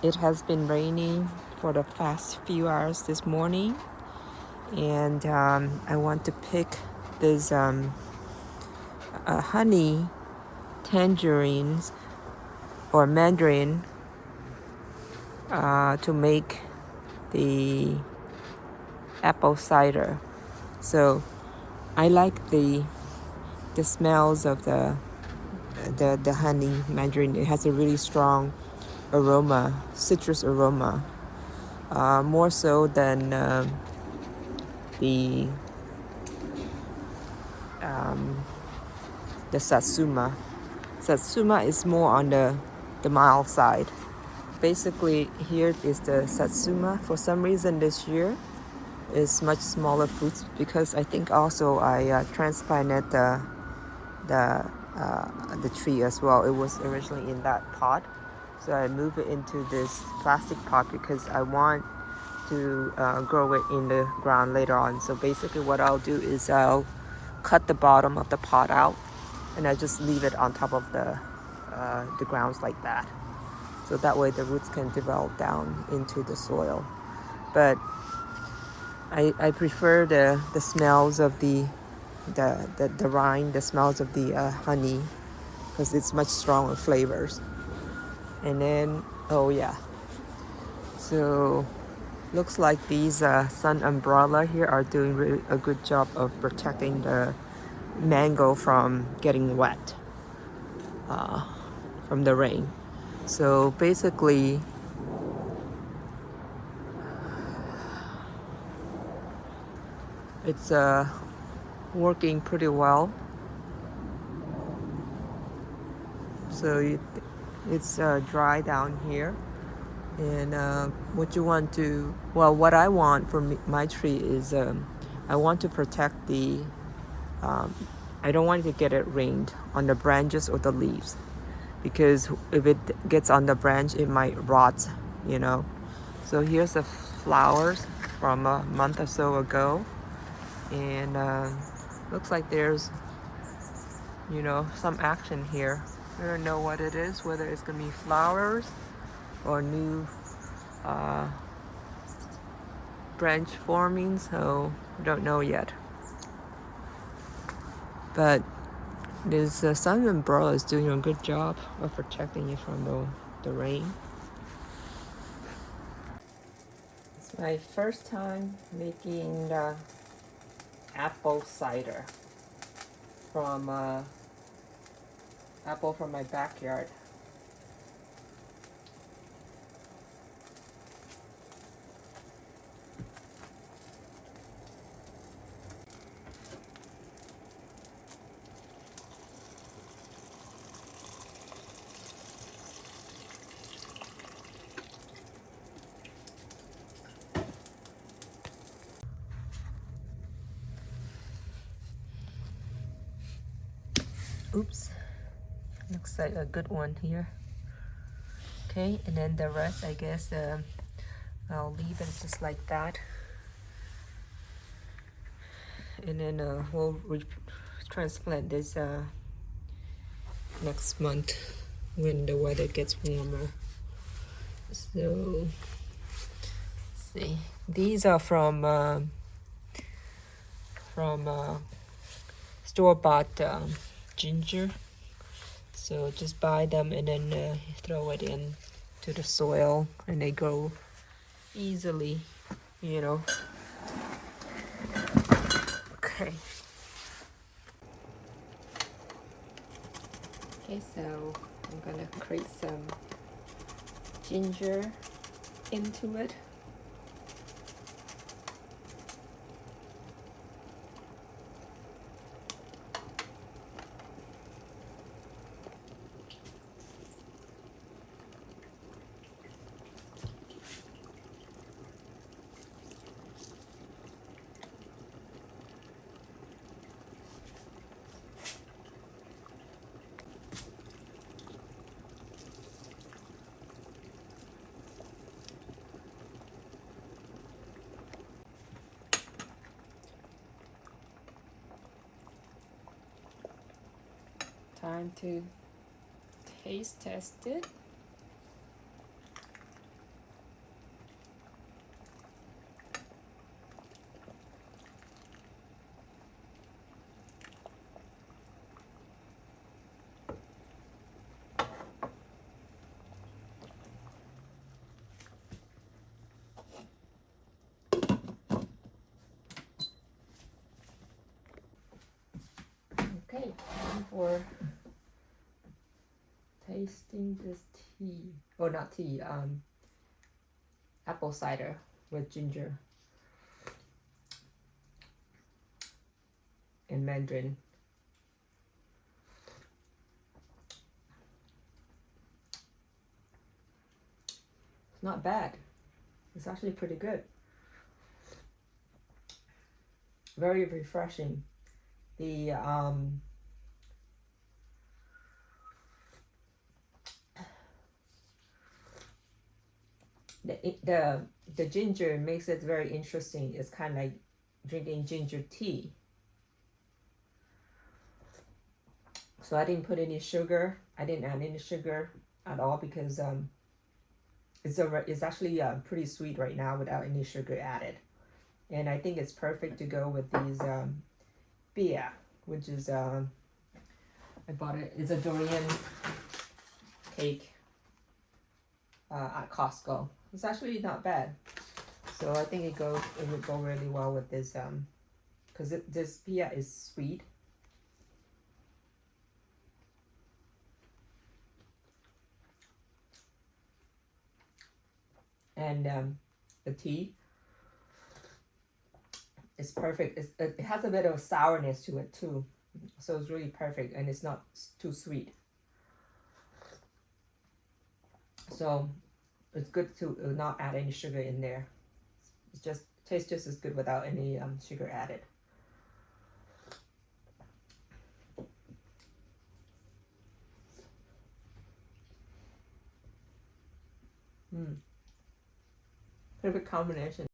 It has been raining for the past few hours this morning, and I want to pick this honey tangerines or mandarin to make the apple cider. So I like the smells of the honey mandarin. It has a really strong aroma, citrus aroma, more so than the um, the satsuma. Satsuma is more on the mild side. Basically, here is the satsuma. For some reason, this year is much smaller fruits because I think also I transplanted the the tree as well. It was originally in that pot, so I moved it into this plastic pot because I want to grow it in the ground later on. So basically, what I'll do is I'll cut the bottom of the pot out, and I just leave it on top of the grounds like that. So that way the roots can develop down into the soil. But I prefer the smells of the rind, the smells of the honey, because it's much stronger flavors. And then, oh yeah, so looks like these sun umbrella here are doing really a good job of protecting the mango from getting wet from the rain. So basically, it's working pretty well. So it's dry down here. And what you want to, well, what I want for my tree is I want to protect um, I don't want to get it rained on the branches or the leaves, because if it gets on the branch, it might rot, you know. So here's the flowers from a month or so ago, and looks like there's, some action here. I don't know what it is, whether it's gonna be flowers or new uh, branch forming, so I don't know yet. But this sun umbrella is doing a good job of protecting you from the rain. It's my first time making apple cider from apple from my backyard. Oops, looks like a good one here. Okay, and then the rest, I guess I'll leave it just like that, and then we'll transplant this next month when the weather gets warmer. So let's see, these are from store-bought ginger. So just buy them and then throw it in to the soil, and they grow easily, you know. Okay. Okay, so I'm gonna create some ginger into it. Time to taste test it. Okay, time for tasting this tea. Oh, not tea, apple cider with ginger and mandarin. It's not bad. It's actually pretty good. Very refreshing. The the ginger makes it very interesting. It's kind of like drinking ginger tea. So I didn't put any sugar. I didn't add any sugar at all because it's actually pretty sweet right now without any sugar added. And I think it's perfect to go with these beer, which is I bought it. It's a durian cake at Costco. It's actually not bad. So I think it would go really well with this because this beer is sweet. And the tea is perfect. It has a bit of sourness to it too. So it's really perfect and it's not too sweet. So it's good to not add any sugar in there. It's just tastes just as good without any sugar added. Perfect combination.